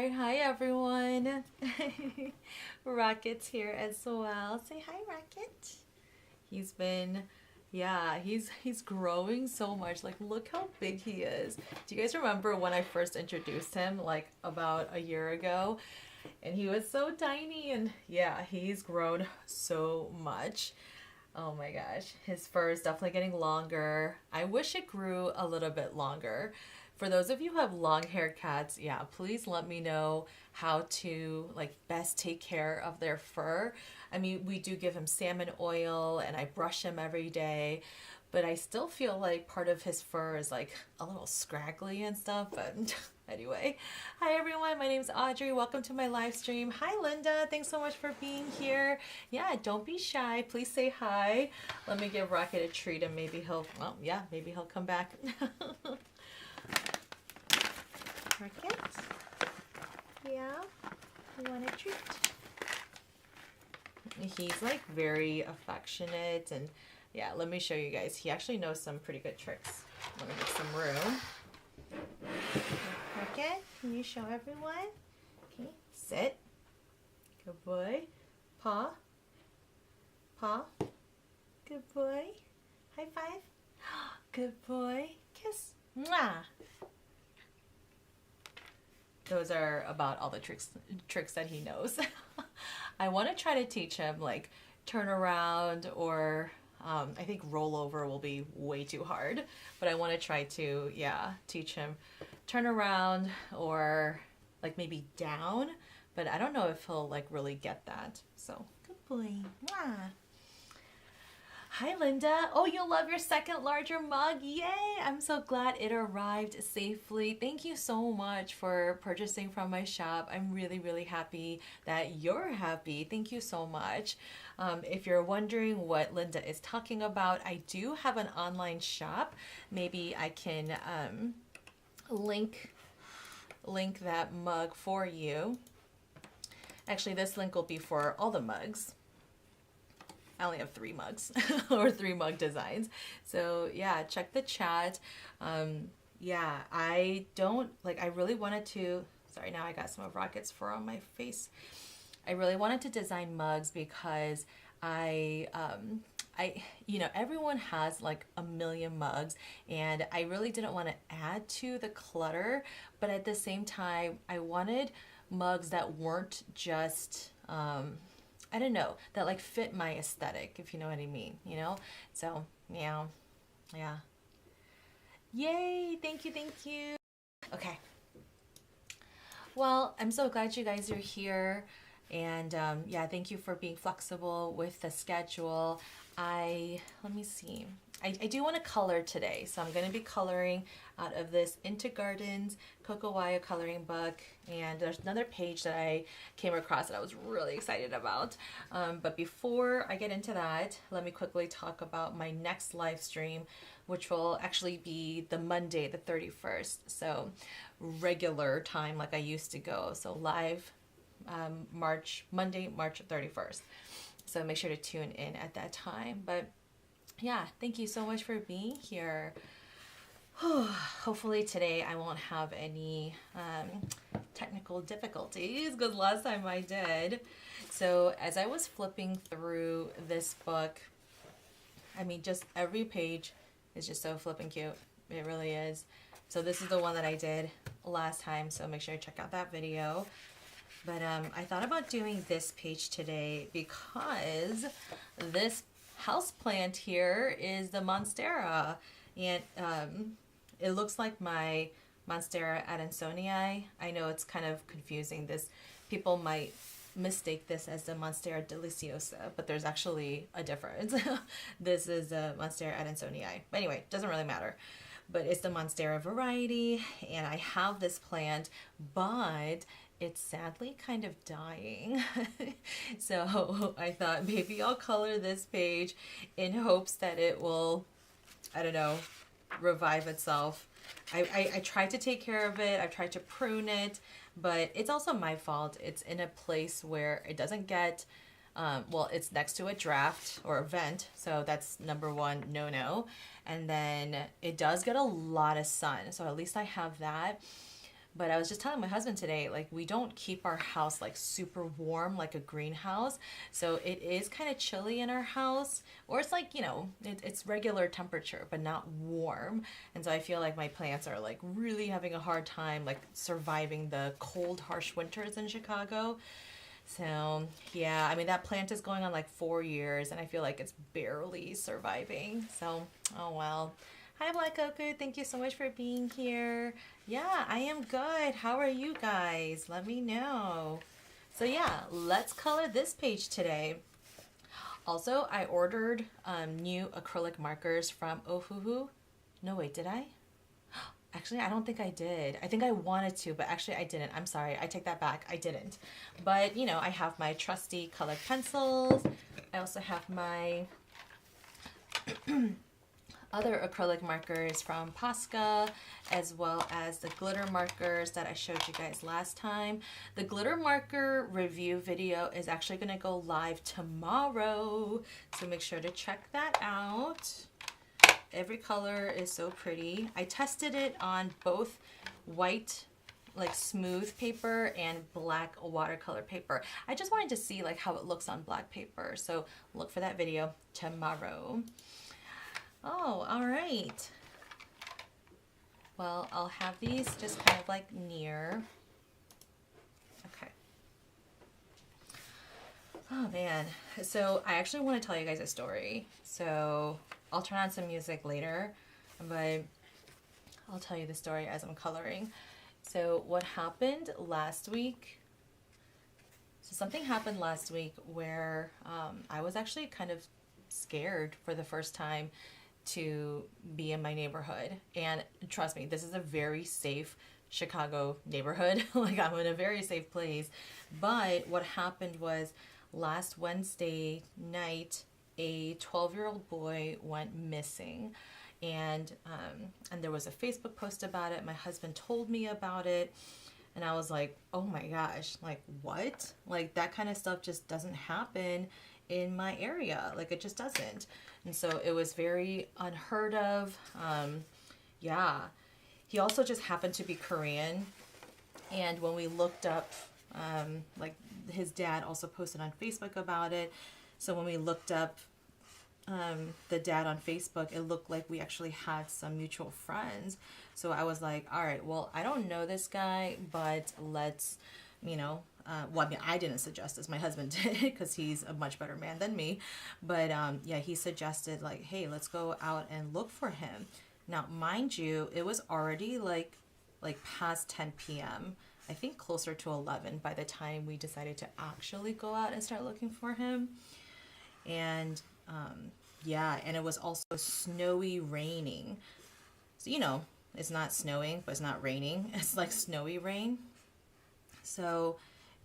right, hi everyone. Rocket's here as well. Say hi, Rocket. He's been, yeah, he's growing so much. Like, look how big he is. Do you guys remember when I first introduced him, like about a year ago? And he was so tiny, and yeah, he's grown so much. Oh my gosh, his fur is definitely getting longer. I wish it grew a little bit longer. For those of you who have long haired cats, yeah, please let me know how to like best take care of their fur. I mean, we do give him salmon oil and I brush him every day, but I still feel like part of his fur is like a little scraggly and stuff. But anyway, hi everyone, my name's Audrey. Welcome to my live stream. Hi Linda, thanks so much for being here. Yeah, don't be shy. Please say hi. Let me give Rocket a treat and maybe he'll, well, yeah, maybe he'll come back. Rocket? Yeah? You want a treat? He's like very affectionate and yeah, let me show you guys. He actually knows some pretty good tricks. Let me make some room. Rocket, can you show everyone? Okay, sit. Good boy. Paw. Paw. Good boy. High five. Good boy. Kiss. Mwah. Those are about all the tricks that he knows. I want to try to teach him like turn around or I think roll over will be way too hard, but I want to try to, yeah, teach him turn around or like maybe down, but I don't know if he'll like really get that. So good boy. Mwah. Hi Linda. Oh, you love your second larger mug. Yay! I'm so glad it arrived safely. Thank you so much for purchasing from my shop. I'm really, really happy that you're happy. Thank you so much. If you're wondering what Linda is talking about, I do have an online shop. Maybe I can link that mug for you. Actually, this link will be for all the mugs. I only have 3 mugs or 3 mug designs. So yeah, check the chat. Yeah, I don't like, I really wanted to, sorry, now I got some of Rocket's fur on my face. I really wanted to design mugs because you know, everyone has like a million mugs and I really didn't want to add to the clutter, but at the same time, I wanted mugs that weren't just, I don't know, that like fit my aesthetic, if you know what I mean, you know? So, meow. Yeah. Yay, thank you, thank you. Okay. Well, I'm so glad you guys are here. And yeah, thank you for being flexible with the schedule. Let me see. I do want to color today, so I'm going to be coloring out of this Into Gardens Coco Wyo Coloring Book, and there's another page that I came across that I was really excited about. But before I get into that, let me quickly talk about my next live stream, which will actually be the Monday, the 31st. So regular time like I used to go. So live Monday, March 31st. So make sure to tune in at that time. But yeah, thank you so much for being here. Hopefully today I won't have any technical difficulties because last time I did. So as I was flipping through this book, I mean, just every page is just so flipping cute. It really is. So this is the one that I did last time, so make sure to check out that video. But I thought about doing this page today because this houseplant here is the Monstera, and it looks like my Monstera adansonii. I know it's kind of confusing. People might mistake this as the Monstera deliciosa, but there's actually a difference. This is a Monstera adansonii. But anyway, doesn't really matter. But it's the Monstera variety, and I have this plant, but it's sadly kind of dying. So I thought maybe I'll color this page in hopes that it will, I don't know, revive itself. I tried to take care of it. I've tried to prune it, but it's also my fault. It's in a place where it doesn't get, well, it's next to a draft or a vent. So that's number 1, no. And then it does get a lot of sun. So at least I have that. But I was just telling my husband today, like we don't keep our house like super warm like a greenhouse. So it is kind of chilly in our house, or it's like, it's regular temperature, but not warm. And so I feel like my plants are like really having a hard time like surviving the cold, harsh winters in Chicago. So yeah, I mean, that plant is going on like 4 years and I feel like it's barely surviving. So, oh well. Hi, Black Coco. Thank you so much for being here. Yeah, I am good. How are you guys? Let me know. So yeah, let's color this page today. Also, I ordered new acrylic markers from Ohuhu. No, wait, did I? Actually, I don't think I did. I think I wanted to, but actually I didn't. I'm sorry. I take that back. I didn't. But, I have my trusty colored pencils. I also have my other acrylic markers from Posca, as well as the glitter markers that I showed you guys last time. The glitter marker review video is actually going to go live tomorrow, so make sure to check that out. Every color is so pretty. I tested it on both white, like smooth paper, and black watercolor paper. I just wanted to see like how it looks on black paper, so look for that video tomorrow. Oh, all right. Well, I'll have these just kind of like near. Okay. Oh man. So I actually want to tell you guys a story. So I'll turn on some music later, but I'll tell you the story as I'm coloring. So what happened last week? So something happened last week where I was actually kind of scared for the first time to be in my neighborhood. And trust me, this is a very safe Chicago neighborhood. Like, I'm in a very safe place. But what happened was last Wednesday night, a 12-year-old boy went missing. And there was a Facebook post about it. My husband told me about it. And I was like, oh my gosh, like what? Like that kind of stuff just doesn't happen in my area. Like it just doesn't. And so it was very unheard of. Yeah. He also just happened to be Korean. And when we looked up, like his dad also posted on Facebook about it. So when we looked up the dad on Facebook, it looked like we actually had some mutual friends. So I was like, all right, well, I don't know this guy, but let's, well, I mean, I didn't suggest this. My husband did because he's a much better man than me. But yeah, he suggested like, hey, let's go out and look for him. Now, mind you, it was already like past 10 p.m. I think closer to 11 by the time we decided to actually go out and start looking for him. And yeah, and it was also snowy, raining. So, it's not snowing, but it's not raining. It's like snowy rain. So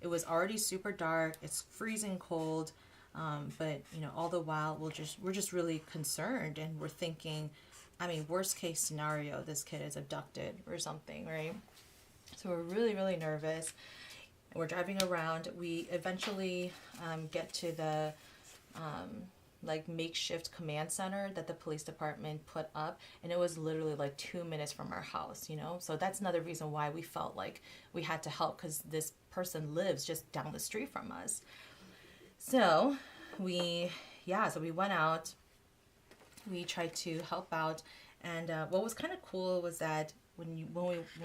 it was already super dark. It's freezing cold. But, all the while, we're just really concerned. And we're thinking, I mean, worst case scenario, this kid is abducted or something, right? So we're really, really nervous. We're driving around. We eventually get to the like makeshift command center that the police department put up, and it was literally like 2 minutes from our house, So that's another reason why we felt like we had to help, because this person lives just down the street from us. So we went out. We tried to help out, and what was kind of cool was that when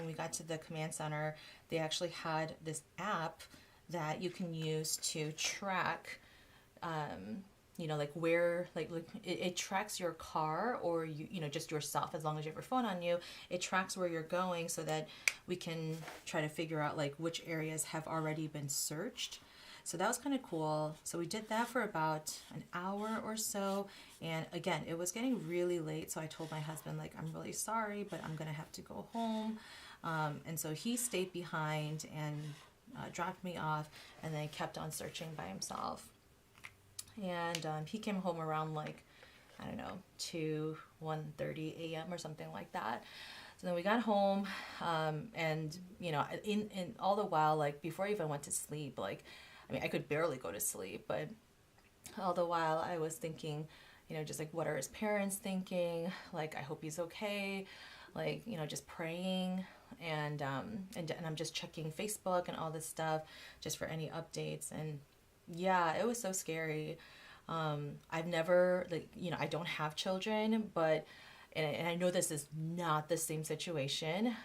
we got to the command center, they actually had this app that you can use to track like where, like it tracks your car, or just yourself. As long as you have your phone on you, it tracks where you're going, so that we can try to figure out like which areas have already been searched. So that was kind of cool. So we did that for about an hour or so. And again, it was getting really late. So I told my husband, like, I'm really sorry, but I'm going to have to go home. And so he stayed behind and dropped me off, and then kept on searching by himself. And he came home around like, I don't know, 1:30 a.m. or something like that. So then we got home, and in all the while, like before I even went to sleep, like, I mean, I could barely go to sleep, but all the while I was thinking, just like, what are his parents thinking? Like, I hope he's okay. Like, just praying, and I'm just checking Facebook and all this stuff just for any updates. And yeah, it was so scary. I've never, like, you know, I don't have children, but and I know this is not the same situation,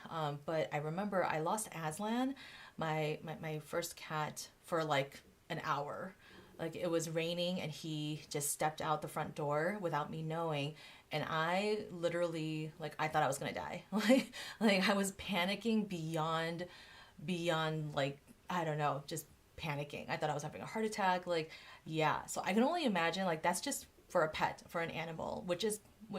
but I remember I lost Aslan, my first cat, for like an hour. Like, it was raining and he just stepped out the front door without me knowing, and I literally, like, I thought I was gonna die. Like I was panicking beyond, like, I don't know, just panicking. I thought I was having a heart attack. Like, yeah. So I can only imagine, like, that's just for a pet, for an animal, which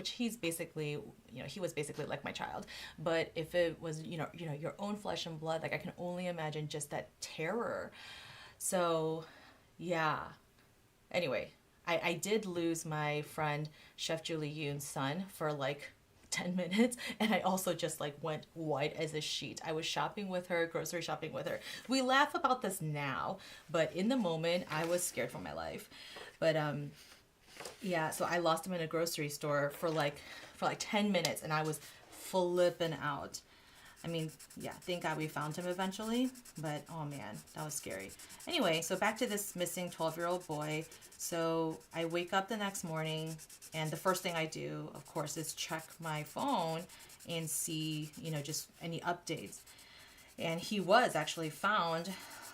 he's basically, you know, he was basically like my child. But if it was, your own flesh and blood, like, I can only imagine just that terror. So, yeah. Anyway, I did lose my friend Chef Julie Yoon's son for like 10 minutes, and I also just like went white as a sheet. I was shopping with her, grocery shopping with her. We laugh about this now, but in the moment I was scared for my life. But yeah, so I lost him in a grocery store for like 10 minutes, and I was flipping out. I mean, yeah, thank God we found him eventually, but oh man, that was scary. Anyway, so back to this missing 12-year-old boy. So I wake up the next morning, and the first thing I do, of course, is check my phone and see, just any updates. And he was actually found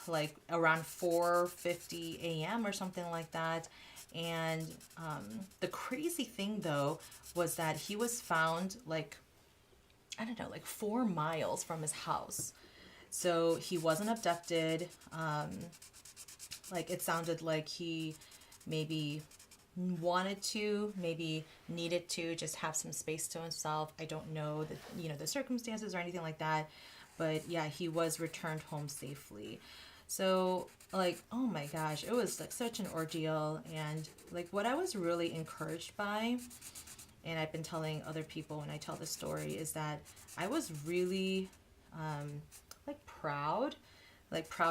like around 4:50 a.m. or something like that. And the crazy thing, though, was that he was found like, I don't know, like 4 miles from his house. So he wasn't abducted. Like, it sounded like he maybe wanted to, maybe needed to just have some space to himself. I don't know the circumstances or anything like that. But yeah, he was returned home safely. So, like, oh my gosh, it was like such an ordeal. And like, what I was really encouraged by, and I've been telling other people when I tell this story, is that I was really proud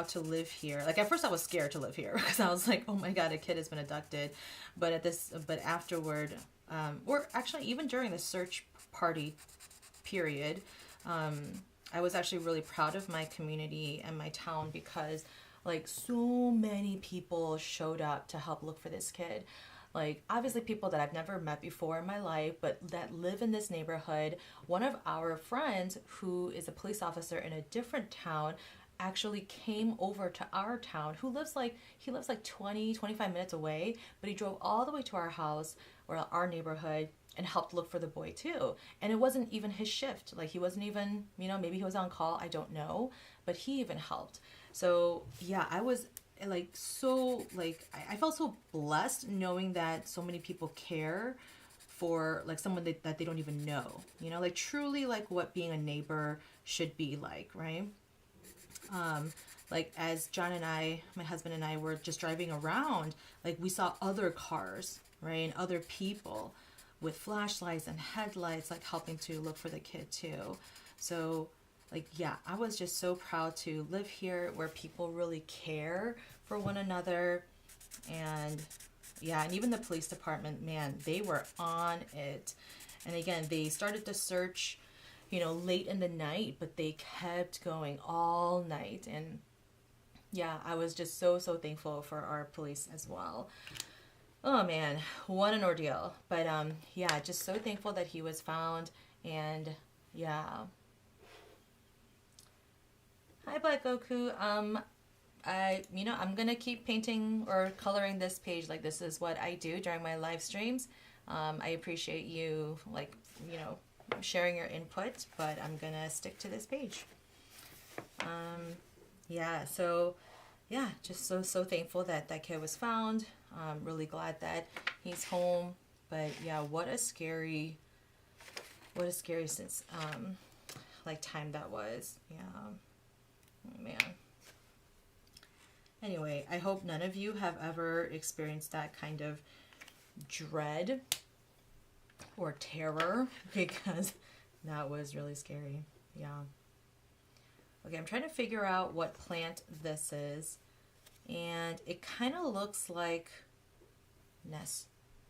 to live here. Like, at first I was scared to live here because I was like, oh my God, a kid has been abducted. But afterward, or actually even during the search party period, I was actually really proud of my community and my town because, like, so many people showed up to help look for this kid. Like, obviously people that I've never met before in my life, but that live in this neighborhood. One of our friends, who is a police officer in a different town, actually came over to our town, he lives like 20-25 minutes away, but he drove all the way to our house or our neighborhood and helped look for the boy too. And it wasn't even his shift. Like, he wasn't even, maybe he was on call, I don't know, but he even helped. So yeah, I was like, so like, I felt so blessed knowing that so many people care for like someone that they don't even know, like truly like what being a neighbor should be like, right? Like, as John and I, my husband and I, were just driving around, like, we saw other cars, right, and other people with flashlights and headlights, like, helping to look for the kid too. So, like, yeah, I was just so proud to live here where people really care for one another. And yeah, and even the police department, man, they were on it. And again, they started the search, late in the night, but they kept going all night. And yeah, I was just so thankful for our police as well. Oh man, what an ordeal. But yeah, just so thankful that he was found. And yeah. Hi, Black Goku. I'm gonna keep painting or coloring this page. Like, this is what I do during my live streams. I appreciate you, like, sharing your input, but I'm gonna stick to this page. Yeah, so yeah, just so thankful that that kid was found. Really glad that he's home. But yeah, what a scary since like time that was. Yeah. Oh man. Anyway, I hope none of you have ever experienced that kind of dread or terror, because that was really scary. Yeah. Okay, I'm trying to figure out what plant this is, and it kind of looks like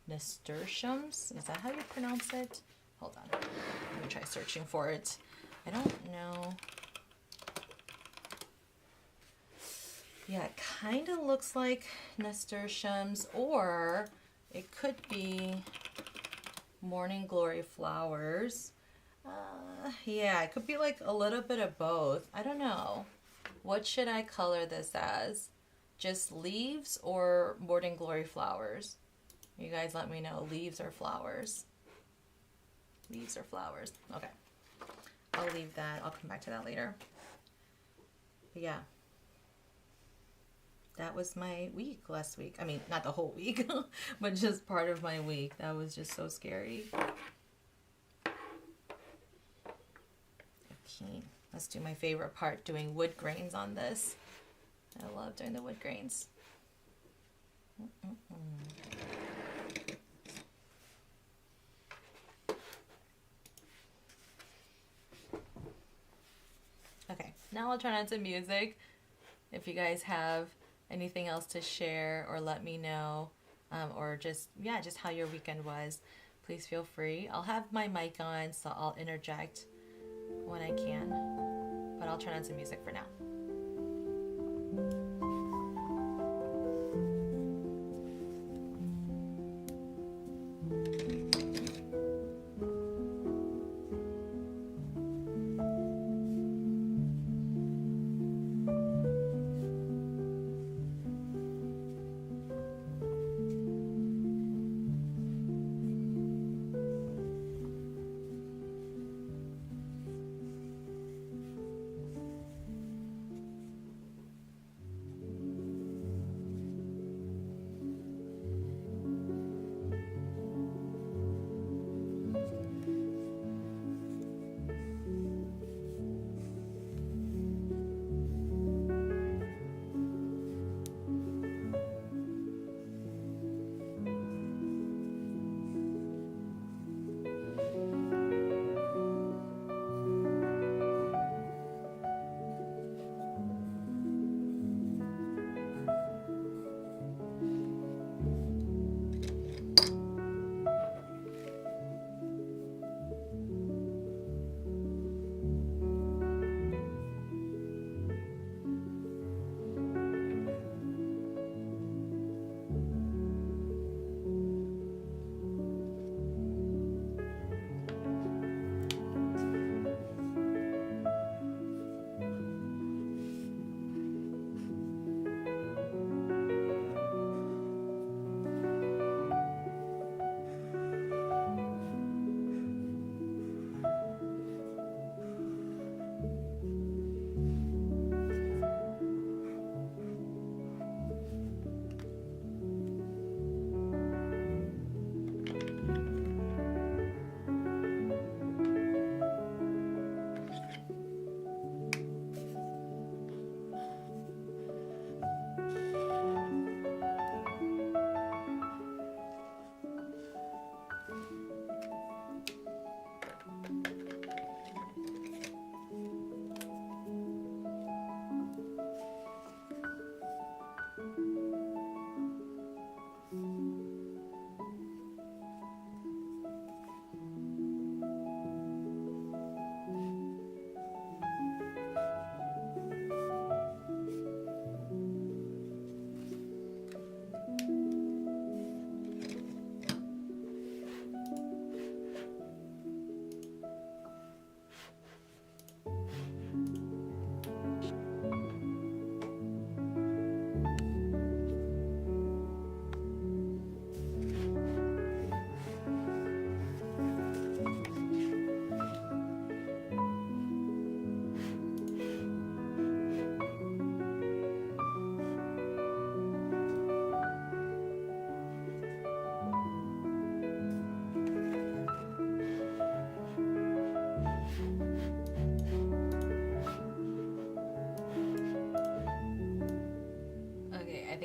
nasturtiums. Is that how you pronounce it? Hold on, let me try searching for it. I don't know. Yeah, it kind of looks like nasturtiums, or it could be morning glory flowers. Yeah, it could be like a little bit of both. I don't know. What should I color this as? Just leaves or morning glory flowers? You guys let me know, leaves or flowers? Leaves or flowers. Okay. I'll leave that. I'll come back to that later. But yeah. That was my week last week. I mean, not the whole week, but just part of my week. That was just so scary. Okay, let's do my favorite part, doing wood grains on this. I love doing the wood grains. Okay, now I'll turn on some music. If you guys have anything else to share or let me know, or just how your weekend was, please feel free. I'll have my mic on, so I'll interject when I can, but I'll turn on some music for now.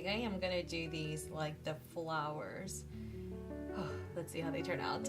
I am gonna do these like the flowers. Oh, let's see how they turn out.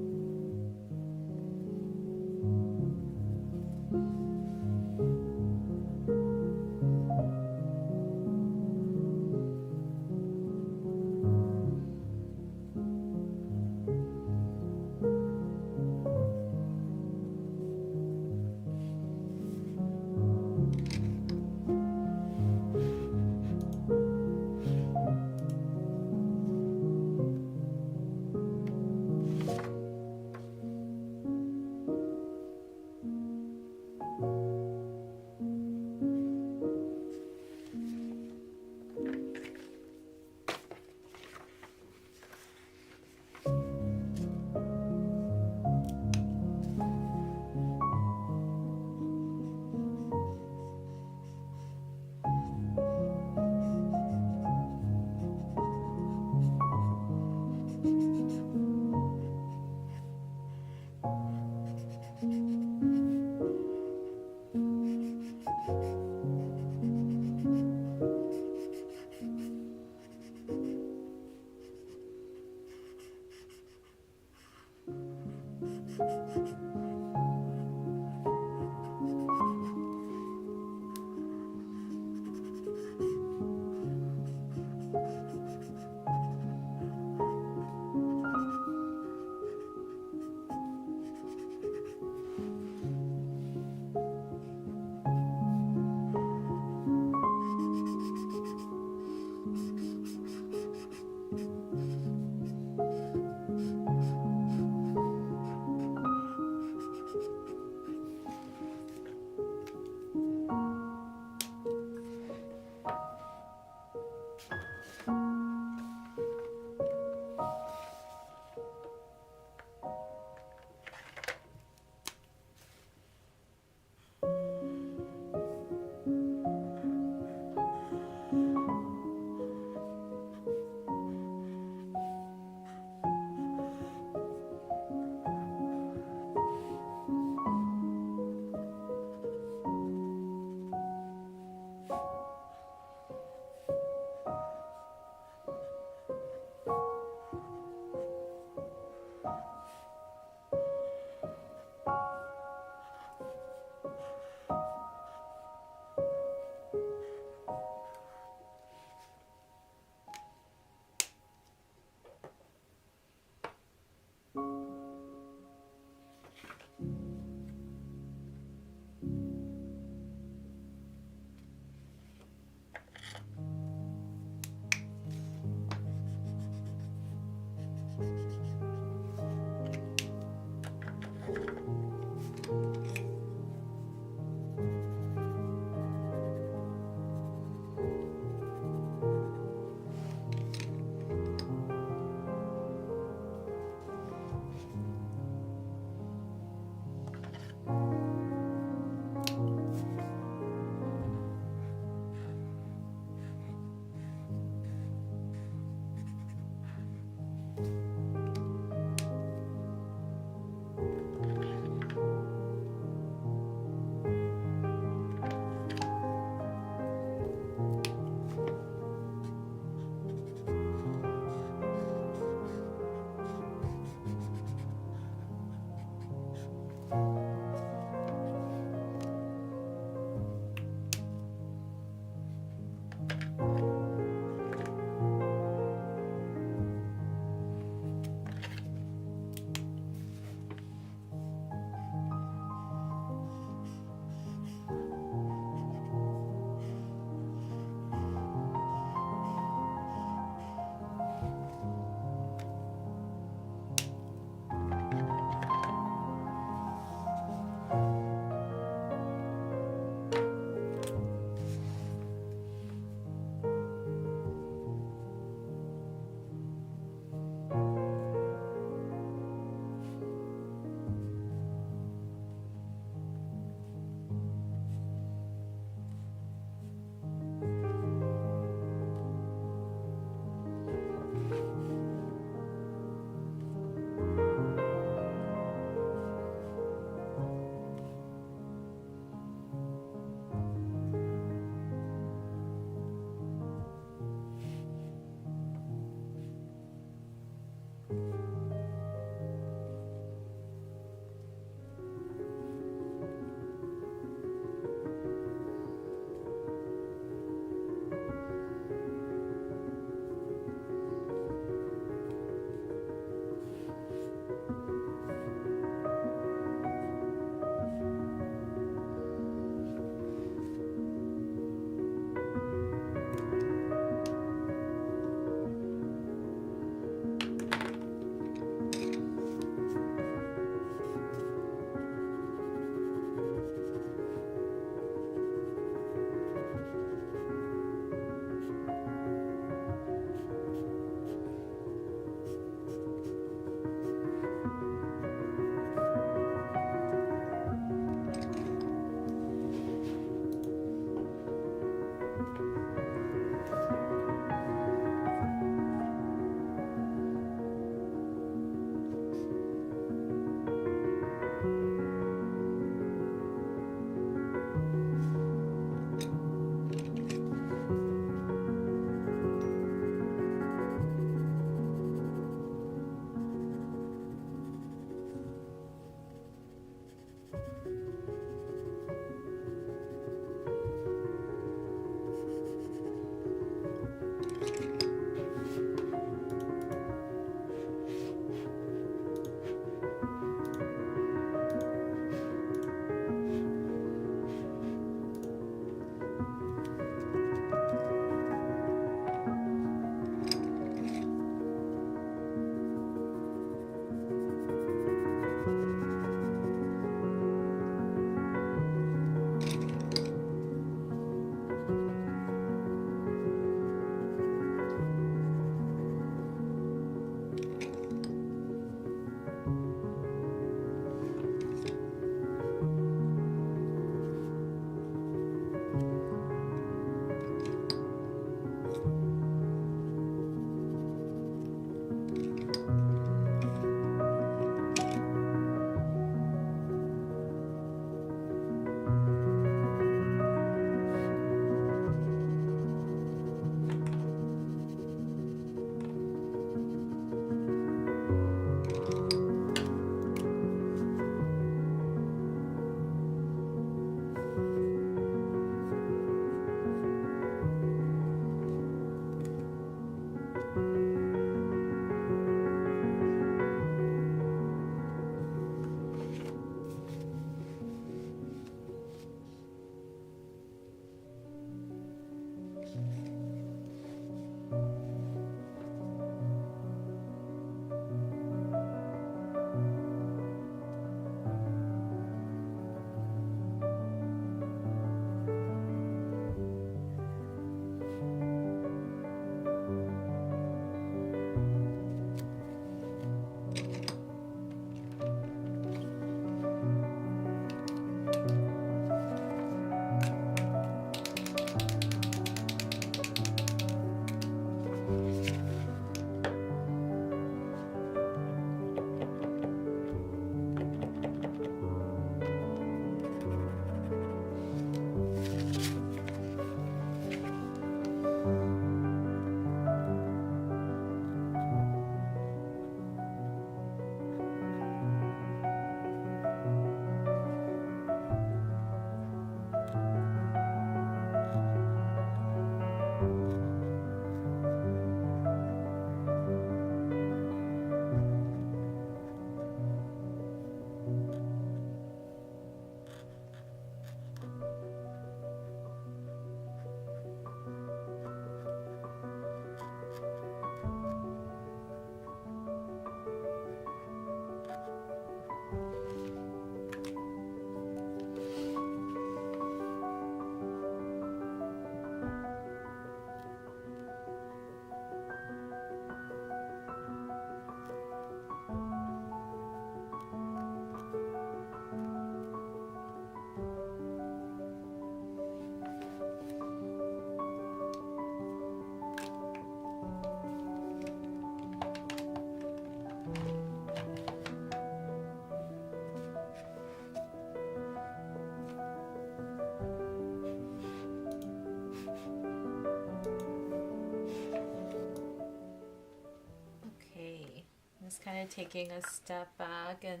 of taking a step back and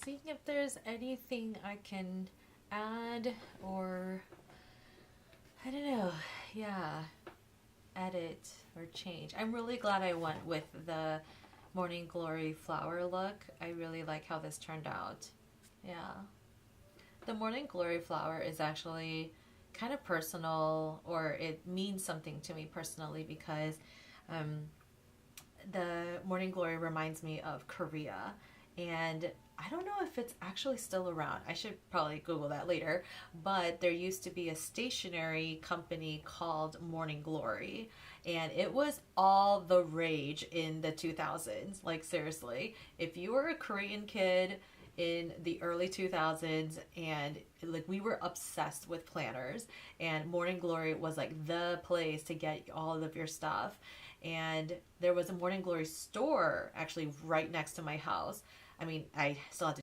seeing if there's anything I can add or, I don't know, yeah, edit or change. I'm really glad I went with the Morning Glory flower look. I really like how this turned out. Yeah. The Morning Glory flower is actually kind of personal, or it means something to me personally because the Morning Glory reminds me of Korea, and I don't know if it's actually still around. I should probably Google that later, but there used to be a stationery company called Morning Glory, and it was all the rage in the 2000s. Like seriously, if you were a Korean kid in the early 2000s, and like we were obsessed with planners, and Morning Glory was like the place to get all of your stuff. And there was a Morning Glory store actually right next to my house. I mean, I still had to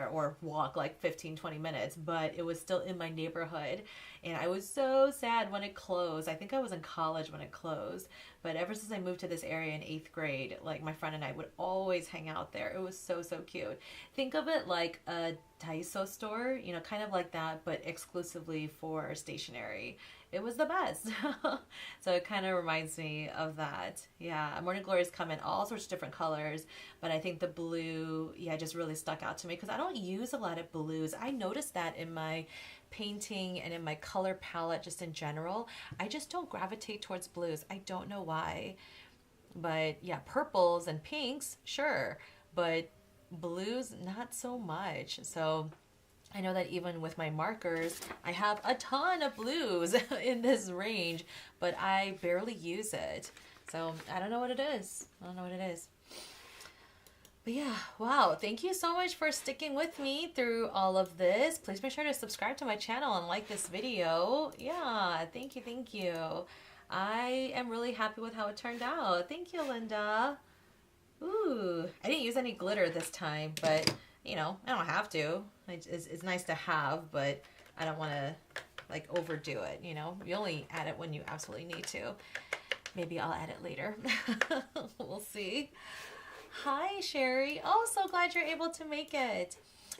or walk like 15-20 minutes, but it was still in my neighborhood, and I was so sad when it closed. I think I was in college when it closed, but ever since I moved to this area in 8th grade, like my friend and I would always hang out there. It was so cute. Think of it like a Daiso store, you know, kind of like that, but exclusively for stationery. It was the best. So it kind of reminds me of that. Yeah, Morning Glories come in all sorts of different colors, but I think the blue, yeah, just really stuck out to me because I don't use a lot of blues. I noticed that in my painting and in my color palette just in general. I just don't gravitate towards blues. I don't know why. But yeah, purples and pinks, sure, but blues, not so much. So I know that even with my markers, I have a ton of blues in this range, but I barely use it. So I don't know what it is. I don't know what it is. But yeah, wow. Thank you so much for sticking with me through all of this. Please make sure to subscribe to my channel and like this video. Yeah, thank you, thank you. I am really happy with how it turned out. Thank you, Linda. Ooh, I didn't use any glitter this time, but you know, I don't have to. It's nice to have, but I don't want to like overdo it, you know. You only add it when you absolutely need to. Maybe I'll add it later. We'll see. Hi, Sherry. Oh, so glad you're able to make it.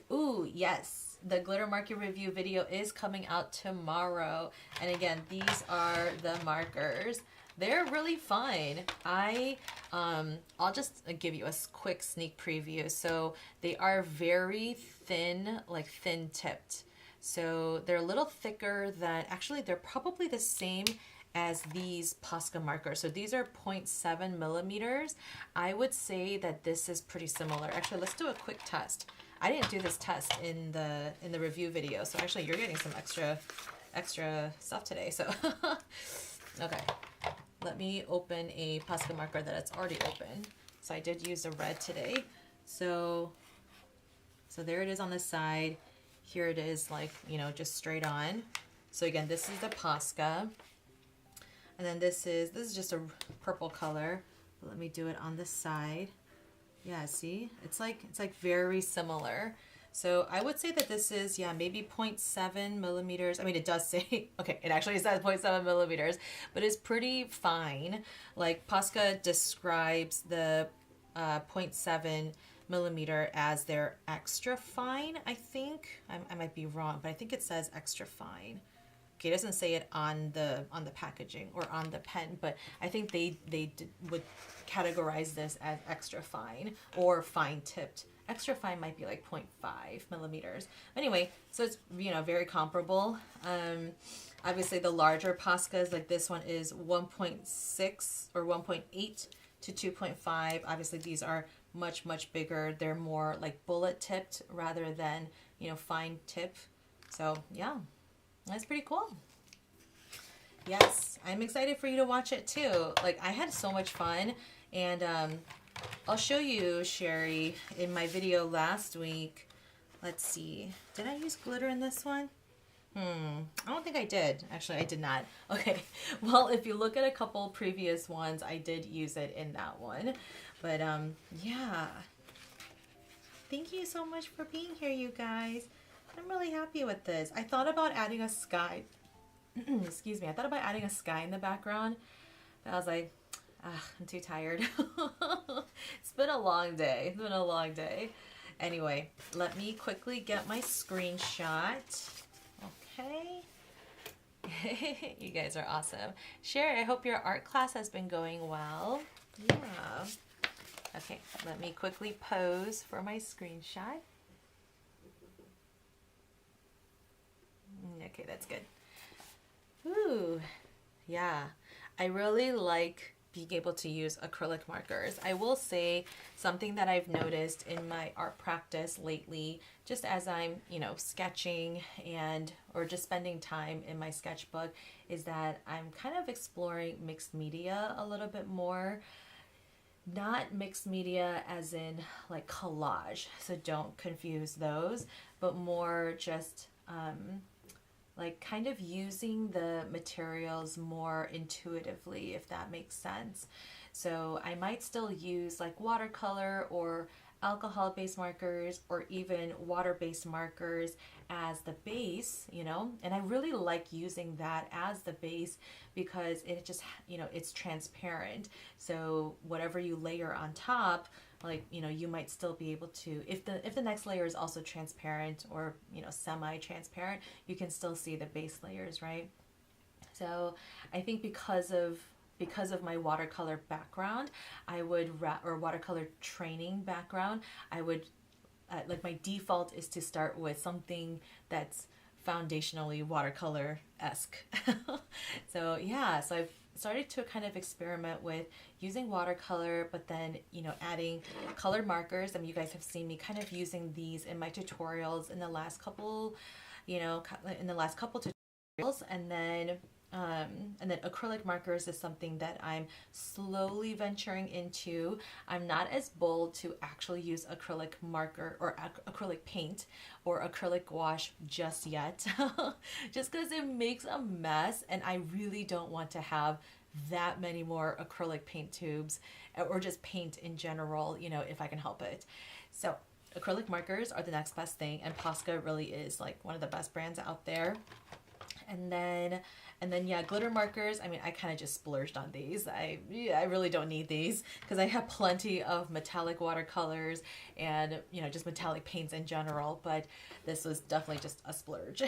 Ooh, yes. The glitter marker review video is coming out tomorrow. And again, these are the markers. They're really fun. I'll just give you a quick sneak preview. So they are very thin, like thin tipped. So they're a little thicker than, actually they're probably the same as these Posca markers. So these are 0.7 millimeters. I would say that this is pretty similar. Actually, let's do a quick test. I didn't do this test in the review video. So actually you're getting some extra stuff today. So, okay. Let me open a Posca marker that it's already open. So I did use a red today. So there it is on the side. Here it is, like, you know, just straight on. So again, this is the Posca. And then this is just a purple color. But let me do it on the side. Yeah, see? It's like very similar. So I would say that this is, yeah, maybe 0.7 millimeters. I mean, it does say, okay, it actually says 0.7 millimeters, but it's pretty fine. Like Posca describes the 0.7 millimeter as their extra fine, I think. I might be wrong, but I think it says extra fine. Okay, it doesn't say it on the packaging or on the pen, but I think they would categorize this as extra fine or fine tipped. Extra fine might be like 0.5 millimeters. Anyway, so it's, you know, very comparable. Obviously the larger Poscas, like this one is 1.6 or 1.8 to 2.5. Obviously these are much bigger. They're more like bullet tipped rather than, you know, fine tip. So yeah, that's pretty cool. Yes, I'm excited for you to watch it too. Like I had so much fun, and I'll show you, Sherry, in my video last week. Let's see. Did I use glitter in this one? I don't think I did. Actually, I did not. Okay. Well, if you look at a couple previous ones, I did use it in that one. But yeah. Thank you so much for being here, you guys. I'm really happy with this. I thought about adding a sky. Excuse me. I thought about adding a sky in the background. But I was like, I'm too tired. It's been a long day. It's been a long day. Anyway, let me quickly get my screenshot. Okay. You guys are awesome. Sherry, I hope your art class has been going well. Yeah. Okay, let me quickly pose for my screenshot. Okay, that's good. Ooh, yeah. I really like being able to use acrylic markers. I will say something that I've noticed in my art practice lately, just as I'm, sketching or just spending time in my sketchbook, is that I'm kind of exploring mixed media a little bit more. Not mixed media as in like collage, so don't confuse those, but more just like kind of using the materials more intuitively, if that makes sense. So I might still use like watercolor or alcohol-based markers or even water-based markers as the base, and I really like using that as the base because it just, it's transparent. So whatever you layer on top, like, you might still be able to, if the next layer is also transparent or, semi-transparent, you can still see the base layers, right? So I think because of my watercolor background, or watercolor training background, I would, like my default is to start with something that's foundationally watercolor-esque. So yeah, so I've started to kind of experiment with using watercolor, but then, adding colored markers. And you guys have seen me kind of using these in my tutorials in the last couple, tutorials. And then acrylic markers is something that I'm slowly venturing into. I'm not as bold to actually use acrylic marker or acrylic paint or acrylic gouache just yet, just because it makes a mess and I really don't want to have that many more acrylic paint tubes or just paint in general, if I can help it. So acrylic markers are the next best thing, and Posca really is like one of the best brands out there. And then yeah, glitter markers. I mean, I kind of just splurged on these. I really don't need these because I have plenty of metallic watercolors and, just metallic paints in general, but this was definitely just a splurge.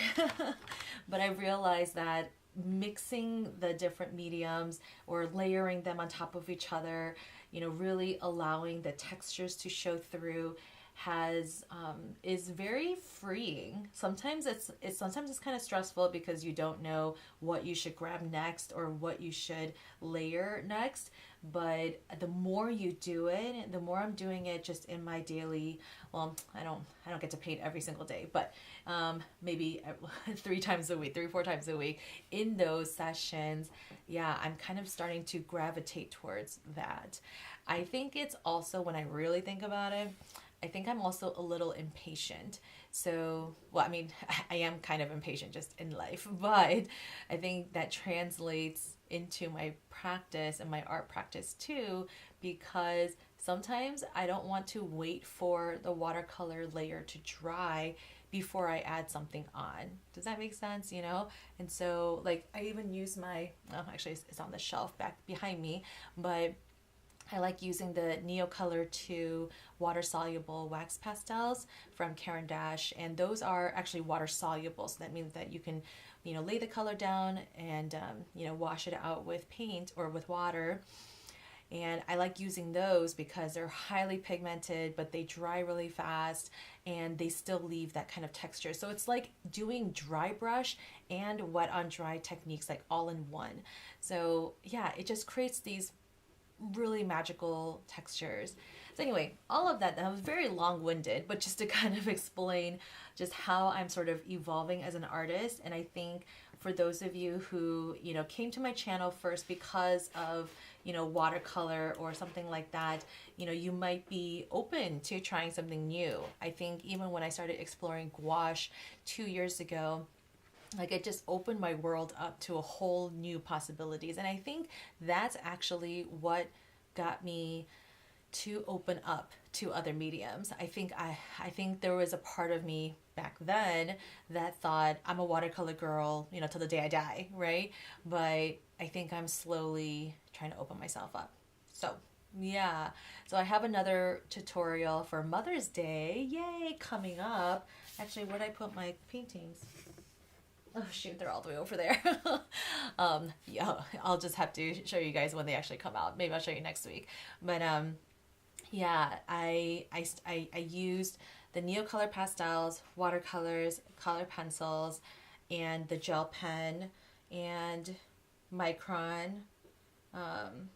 But I realized that mixing the different mediums or layering them on top of each other, really allowing the textures to show through is very freeing. Sometimes it's kind of stressful because you don't know what you should grab next or what you should layer next. But the more you do it, the more I'm doing it just in my daily, well, I don't get to paint every single day, but maybe 3 times a week, 3-4 times a week in those sessions, yeah, I'm kind of starting to gravitate towards that. I think it's also, when I really think about it, I think I'm also a little impatient. So, well, I mean, I am kind of impatient just in life, but I think that translates into my practice and my art practice too, because sometimes I don't want to wait for the watercolor layer to dry before I add something on. Does that make sense? And so, like, I even use actually it's on the shelf back behind me, but I like using the Neocolor 2 water-soluble wax pastels from Caran d'Ache, and those are actually water-soluble, so that means that you can, lay the color down and, wash it out with paint or with water. And I like using those because they're highly pigmented, but they dry really fast and they still leave that kind of texture. So it's like doing dry brush and wet on dry techniques like all in one. So yeah, it just creates these really magical textures. So anyway, all of that was very long-winded, but just to kind of explain just how I'm sort of evolving as an artist. And I think for those of you who, came to my channel first because of, watercolor or something like that, you might be open to trying something new. I think even when I started exploring gouache 2 years ago, like, it just opened my world up to a whole new possibilities. And I think that's actually what got me to open up to other mediums. I think there was a part of me back then that thought I'm a watercolor girl, till the day I die, right? But I think I'm slowly trying to open myself up. So yeah, so I have another tutorial for Mother's Day, yay, coming up. Actually, where did I put my paintings? Oh shoot, they're all the way over there. Yeah, I'll just have to show you guys when they actually come out. Maybe I'll show you next week. But yeah, I used the Neocolor pastels, watercolors, color pencils, and the gel pen and Micron.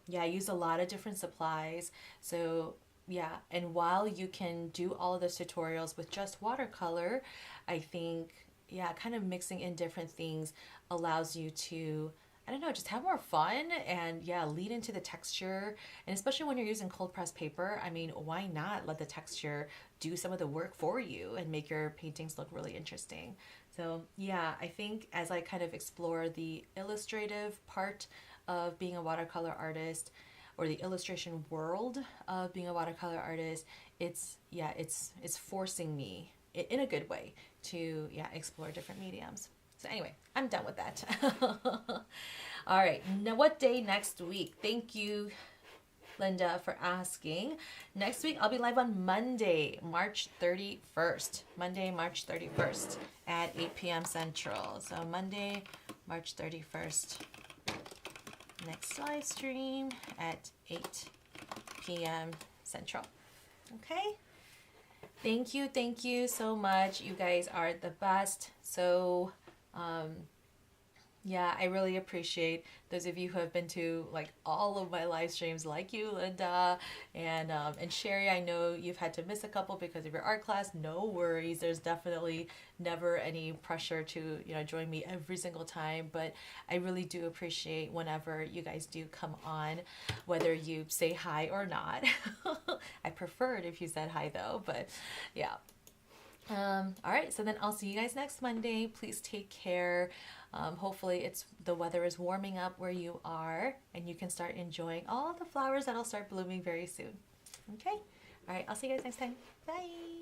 Yeah, I used a lot of different supplies. So yeah, and while you can do all of those tutorials with just watercolor, I think, yeah, kind of mixing in different things allows you to, I don't know, just have more fun and yeah, lead into the texture. And especially when you're using cold pressed paper, I mean, why not let the texture do some of the work for you and make your paintings look really interesting? So yeah, I think as I kind of explore the illustrative part of being a watercolor artist, or the illustration world of being a watercolor artist, it's, yeah, it's forcing me in a good way to, yeah, explore different mediums. So anyway, I'm done with that. All right, now what day next week? Thank you, Linda, for asking. Next week, I'll be live on Monday, March 31st. Monday, March 31st at 8 p.m. Central. So Monday, March 31st. Next live stream at 8 p.m. Central. Okay? Thank you so much. You guys are the best. So, yeah, I really appreciate those of you who have been to like all of my live streams, like you, Linda, and Sherry. I know you've had to miss a couple because of your art class. No worries. There's definitely never any pressure to, you know, join me every single time, but I really do appreciate whenever you guys do come on, whether you say hi or not. I prefer it if you said hi though, but yeah. All right, so then I'll see you guys next Monday. Please take care. Hopefully the weather is warming up where you are and you can start enjoying all the flowers that'll start blooming very soon. Okay? All right, I'll see you guys next time. Bye.